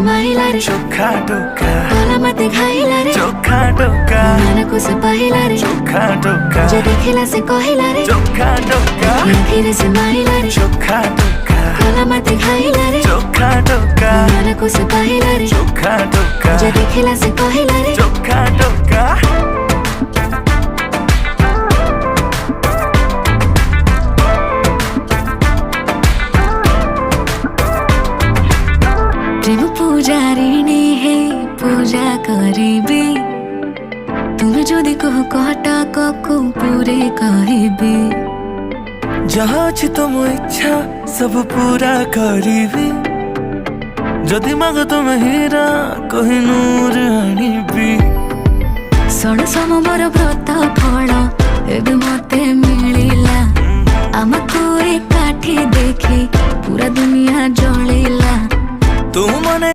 माइला रे चोखा टोका भला मते खाइला रे चोखा टोका मन को से पहिला रे चोखा टोका जे देखिला से कहिला रे चोखा टोका आखिर से माइला रे चोखा टोका भला मते खाइला रे चोखा टोका मन को से पहिला रे चोखा टोका जे देखिला से कहिला रे चोखा टोका प्रेम पूजारिणी है पूजा करिबे तुम जदि कह कहटा को पूरे कहबे जहाँ अछि तुम इच्छा सब पूरा करिबी जदि माग तुम हीरा कोहिनूर आनिबी षण समर व्रत फल एबे मते मिलिला आमको एकाठी देखी पूरा दुनिया जलिला तू मने